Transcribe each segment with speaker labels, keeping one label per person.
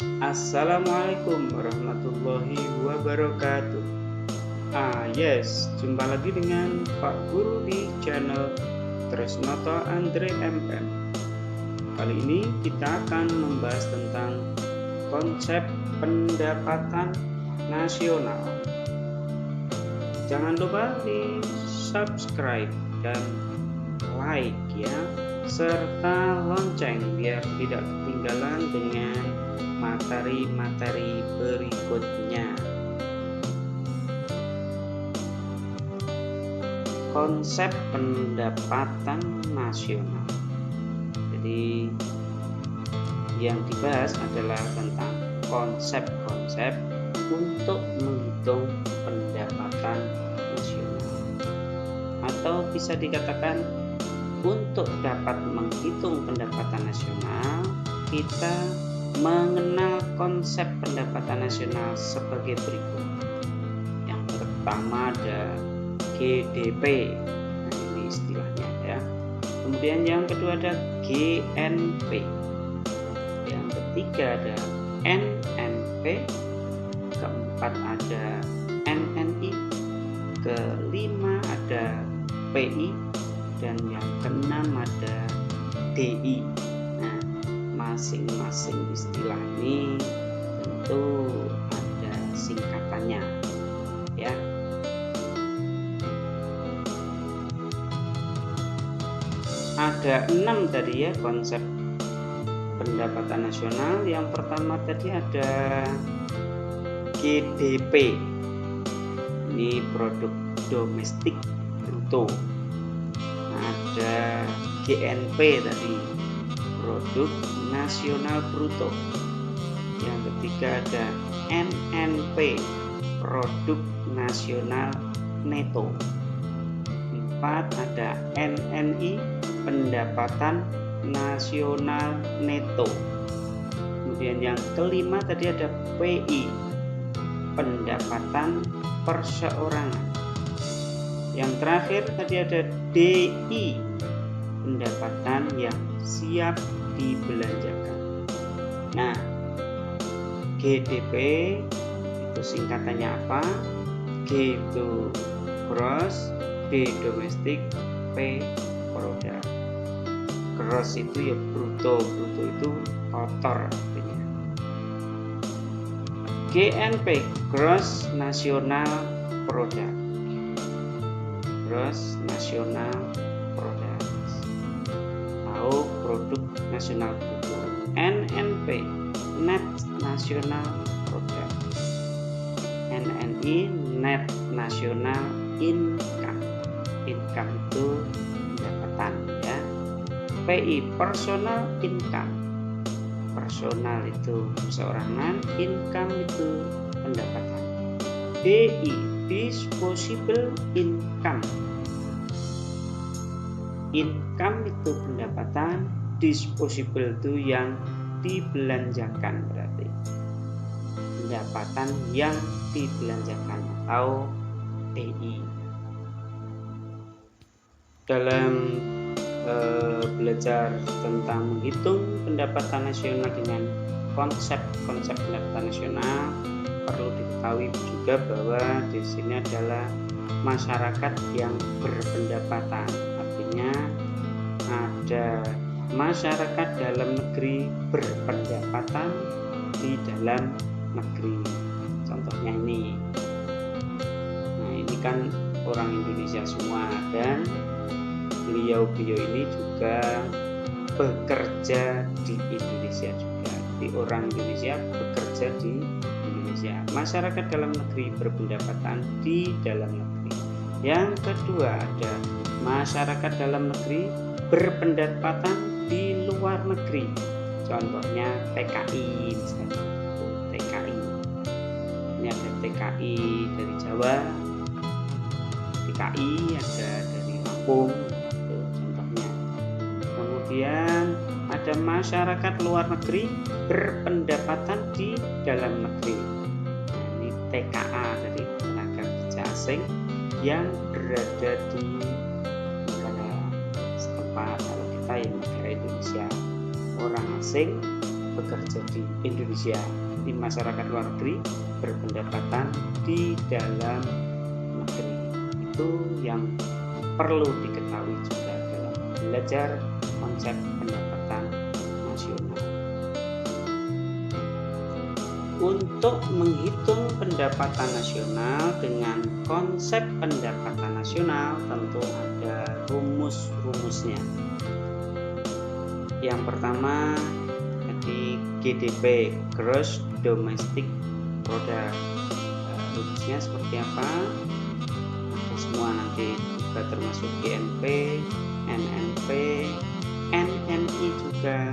Speaker 1: Assalamualaikum warahmatullahi wabarakatuh. Yes, jumpa lagi dengan Pak Guru di channel Tresnoto Andre MM. Kali ini kita akan membahas tentang konsep pendapatan nasional. Jangan lupa di subscribe dan like ya, serta lonceng biar tidak ketinggalan dengan materi-materi berikutnya. Konsep pendapatan nasional. Jadi yang dibahas adalah tentang konsep-konsep untuk menghitung pendapatan nasional. Atau bisa dikatakan untuk dapat menghitung pendapatan nasional, kita mengenal konsep pendapatan nasional sebagai berikut. Yang pertama ada GDP, nah ini istilahnya ya. Kemudian yang kedua ada GNP, yang ketiga ada NNP, keempat ada NNI, kelima ada PI, dan yang keenam ada DI. Nah, masing-masing istilah ini tentu ada singkatannya ya. Ada 6 tadi ya konsep pendapatan nasional. Yang pertama tadi ada GDP, ini produk domestik bruto. Ada GNP tadi, produk nasional bruto. Yang ketiga ada NNP, produk nasional neto. 4 ada NNI, pendapatan nasional neto. Kemudian yang kelima tadi ada PI, pendapatan perseorangan. Yang terakhir tadi ada DI, pendapatan yang siap dibelanjakan. Nah, GDP itu singkatannya apa? G itu gross, D domestik, P produk. Gross itu ya bruto, bruto itu kotor artinya. GNP, gross nasional product, gross nasional product atau produk nasional bruto. NNP, net nasional product. NNI, net nasional income. Income itu pendapatan ya. PI, personal income. Personal itu perseorangan, income itu pendapatan. DI, disposable income. Income itu pendapatan, disposable itu yang dibelanjakan, berarti pendapatan yang dibelanjakan atau DI. Dalam belajar tentang menghitung pendapatan nasional dengan konsep-konsep pendapatan nasional, perlu diketahui juga bahwa di sini adalah masyarakat yang berpendapatan. Artinya ada masyarakat dalam negeri berpendapatan di dalam negeri. Contohnya ini. Nah, ini kan orang Indonesia semua, dan beliau-beliau ini juga bekerja di Indonesia juga. Jadi orang Indonesia bekerja di Indonesia. Masyarakat dalam negeri berpendapatan di dalam negeri. Yang kedua ada masyarakat dalam negeri berpendapatan di luar negeri. Contohnya TKI misalnya. TKI. Ini ada TKI dari Jawa, TKI ada dari Lampung. Kemudian ada masyarakat luar negeri berpendapatan di dalam negeri. Nah, ini TKA dari tenaga kerja asing yang berada di negara setempat. Kalau kita yang negara Indonesia, orang asing bekerja di Indonesia, di masyarakat luar negeri berpendapatan di dalam negeri. Itu yang perlu diketahui juga dalam belajar konsep pendapatan nasional. Untuk menghitung pendapatan nasional dengan konsep pendapatan nasional tentu ada rumus-rumusnya. Yang pertama tadi GDP, Gross Domestic Product. Rumusnya seperti apa? Semua nanti juga termasuk GNP, NNP, NNI juga,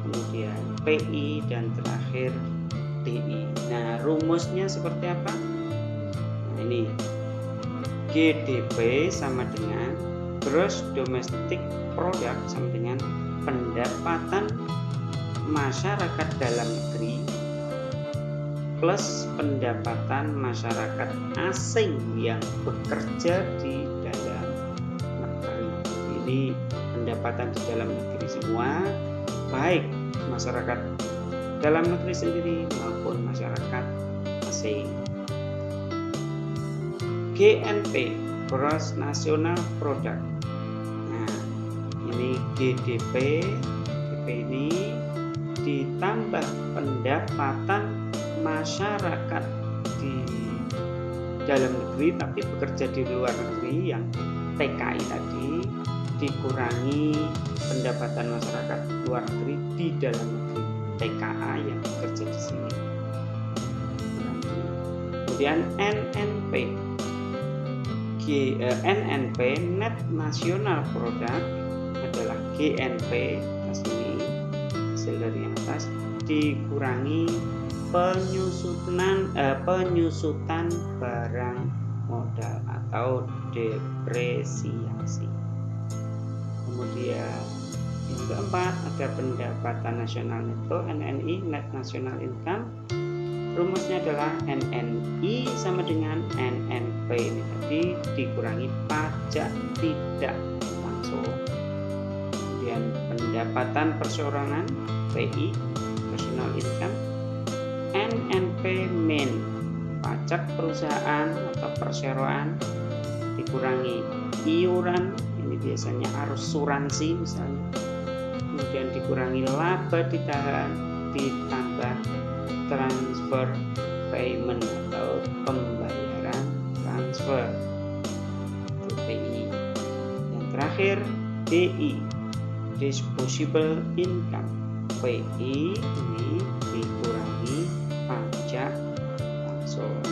Speaker 1: kemudian PI dan terakhir DI. Nah, rumusnya seperti apa? Nah, ini GDP sama dengan Gross Domestic Product sama dengan pendapatan masyarakat dalam negeri plus pendapatan masyarakat asing yang bekerja di dalam negeri. Ini pendapatan di dalam negeri semua, baik masyarakat dalam negeri sendiri maupun masyarakat asing. GNP, Gross National Product. Nah, ini GDP, ini ditambah pendapatan masyarakat di dalam negeri tapi bekerja di luar negeri yang TKI tadi, dikurangi pendapatan masyarakat luar negeri di dalam negeri TKA yang bekerja di sini. Kemudian NNP, NNP Net National Product adalah GNP atas ini, hasil dari yang atas dikurangi penyusutan barang modal atau depresiasi. Kemudian yang keempat ada pendapatan nasional neto, NNI, Net National Income. Rumusnya adalah NNI sama dengan NNP ini tadi dikurangi pajak tidak langsung. Kemudian pendapatan perseorangan, PI, Personal Income, NNP min, pajak perusahaan atau perseroan dikurangi iuran, ini biasanya asuransi misalnya, kemudian dikurangi laba ditahan, ditambah transfer payment atau pembayaran transfer, itu PI. Yang terakhir DI, disposable income, PI ini dikurangi pajak langsung.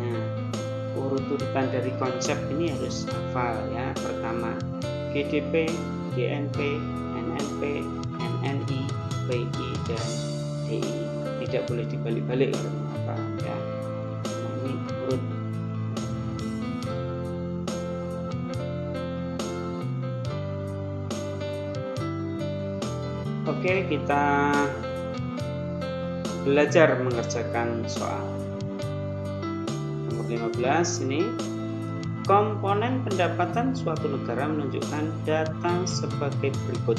Speaker 1: Nah, urut-urutan dari konsep ini harus hafal ya. Pertama GDP, GNP, NNP, NNI, PI dan DI. Tidak boleh dibalik-balik kalau apa ya. Nah, ini urut. Oke, kita belajar mengerjakan soal nomor 15 ini. Komponen pendapatan suatu negara menunjukkan data sebagai berikut.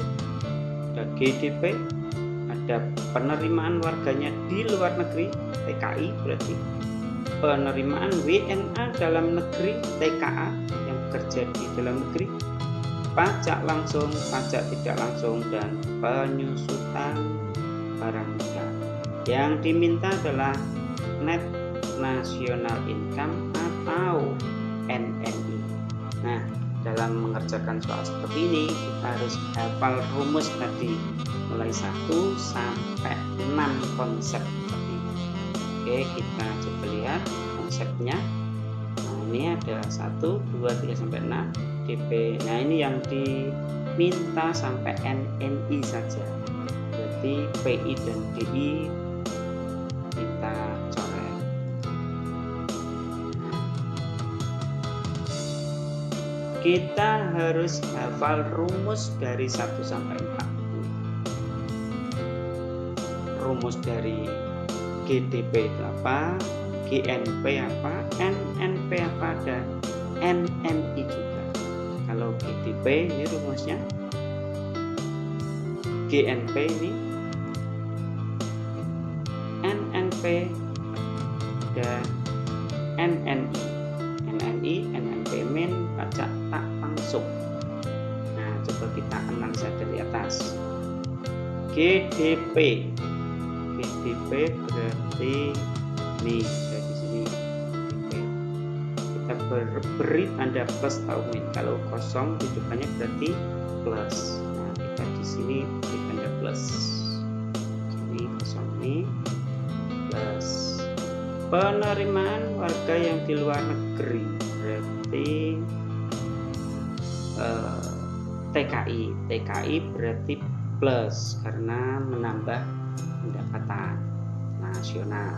Speaker 1: Ada GDP, ada penerimaan warganya di luar negeri, TKI berarti, penerimaan WNA dalam negeri, TKA yang bekerja di dalam negeri, pajak langsung, pajak tidak langsung, dan penyusutan barang modal. Yang diminta adalah Net National Income atau NNI. Nah, dalam mengerjakan soal seperti ini kita harus hafal rumus tadi mulai 1 sampai 6 konsep seperti ini. Oke, kita coba lihat konsepnya. Nah, ini ada 1, 2, 3 sampai 6 DP. Nah, ini yang diminta sampai NNI saja. Berarti PI dan DI kita coret. Kita harus hafal rumus dari 1 sampai 4. Rumus dari GDP itu apa, GNP apa, NNP apa, dan NNI juga. Kalau GDP ini rumusnya, GNP ini NNP dan NNI. NNI, NNP min pajak tak langsung. Nah, coba kita analisa dari atas. GDP. GDP berarti nih dari sini. Kita beri tanda plus atau min. Kalau kosong rujukannya berarti plus. Nah, kita di sini beri tanda plus. Ini kosong ini plus. Penerimaan warga yang di luar negeri berarti TKI. TKI berarti plus karena menambah pendapatan nasional.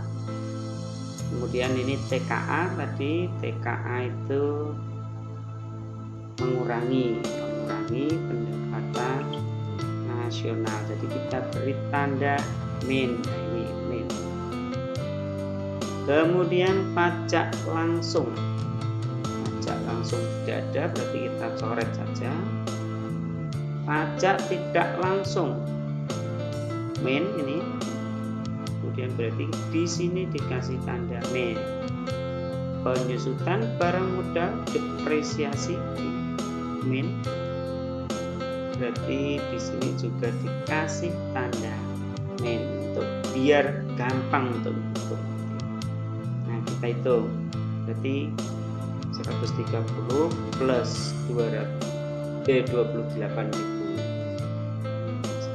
Speaker 1: Kemudian ini TKA tadi, TKA itu mengurangi pendapatan nasional. Jadi kita beri tanda min. Nah, ini min. Kemudian pajak langsung. Pajak langsung tidak ada, berarti kita coret saja. Pajak tidak langsung min ini. Kemudian berarti di sini dikasih tanda min. Penyusutan barang modal depresiasi di min. Berarti di sini juga dikasih tanda min untuk biar gampang untuk hitung. Nah, kita hitung. Berarti 130 plus 28.000.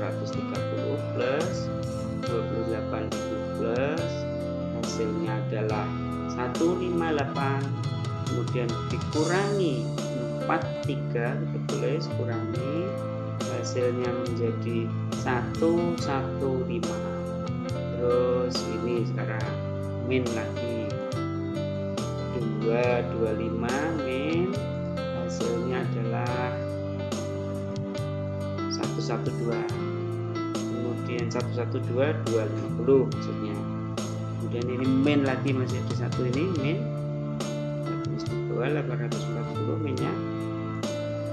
Speaker 1: 130 plus 28.000 plus hasilnya adalah 158, kemudian dikurangi 43, kita tulis kurangi, hasilnya menjadi 115. Terus ini sekarang min lagi 225 min, hasilnya adalah 112. Kemudian 112 250 maksudnya. Kemudian ini min lagi masih ada satu ini min. Tulis di bawah 840 minnya.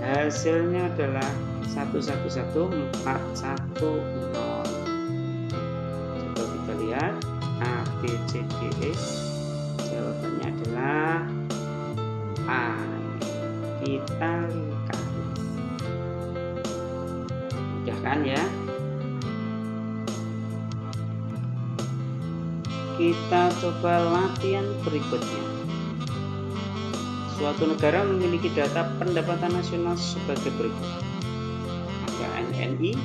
Speaker 1: Hasilnya adalah 111.410. Coba kita lihat A, B, C, D, E. Jawabannya adalah A. Kita lingkar. Mudah kan ya? Kita coba latihan berikutnya. Suatu negara memiliki data pendapatan nasional sebagai berikut. Ada NNI,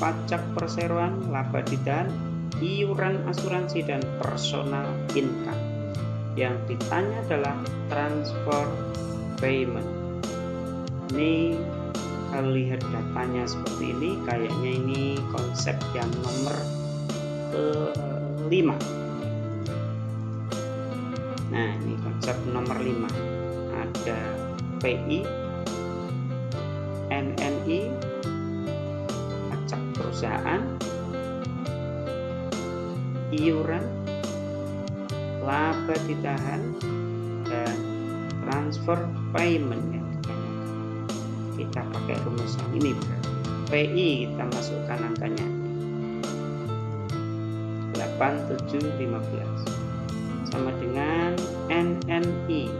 Speaker 1: pajak perseroan, laba ditahan, iuran asuransi, dan personal income. Yang ditanya adalah transfer payment. Ini kalau lihat datanya seperti ini, kayaknya ini konsep yang nomor ke-5. Nah, ini konsep nomor 5. Ada PI, NNI, pajak perusahaan, iuran, laba ditahan, dan transfer payment yang ditanyakan. Kita pakai rumus yang ini berarti. PI kita masukkan angkanya 8715 sama dengan NNI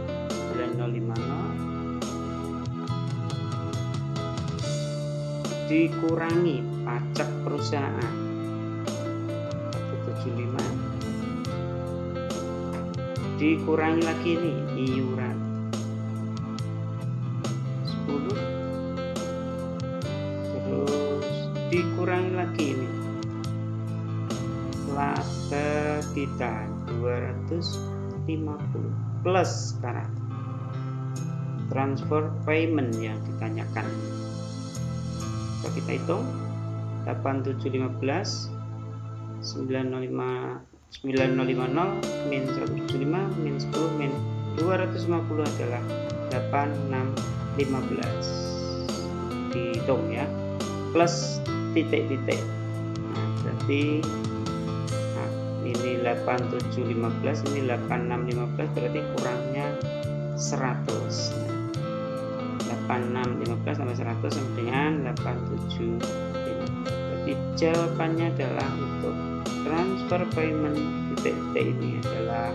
Speaker 1: 9050 dikurangi pajak perusahaan 175 dikurangi lagi nih iuran 10, terus dikurangi lagi ini laba ditahan 250 plus sekarang transfer payment yang ditanyakan. Coba kita hitung 8715 9050 min 175 min 10 min 250 adalah 8615. Dihitung ya, plus titik-titik. Nah, berarti ini 8715, ini 8615, berarti kurangnya 100. 8615 tambah 100 sama dengan 8715. Berarti jawabannya adalah untuk transfer payment titik-titik ini adalah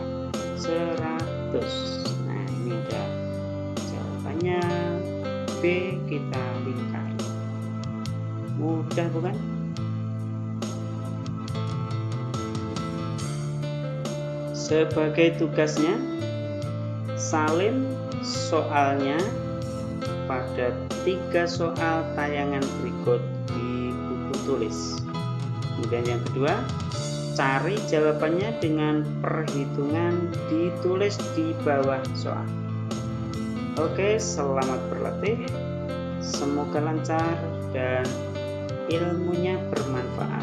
Speaker 1: 100. Nah, ini ada jawabannya. B kita lingkari. Mudah bukan? Sebagai tugasnya, salin soalnya pada 3 soal tayangan berikut di buku tulis. Kemudian yang kedua, cari jawabannya dengan perhitungan ditulis di bawah soal. Oke, selamat berlatih. Semoga lancar dan ilmunya bermanfaat.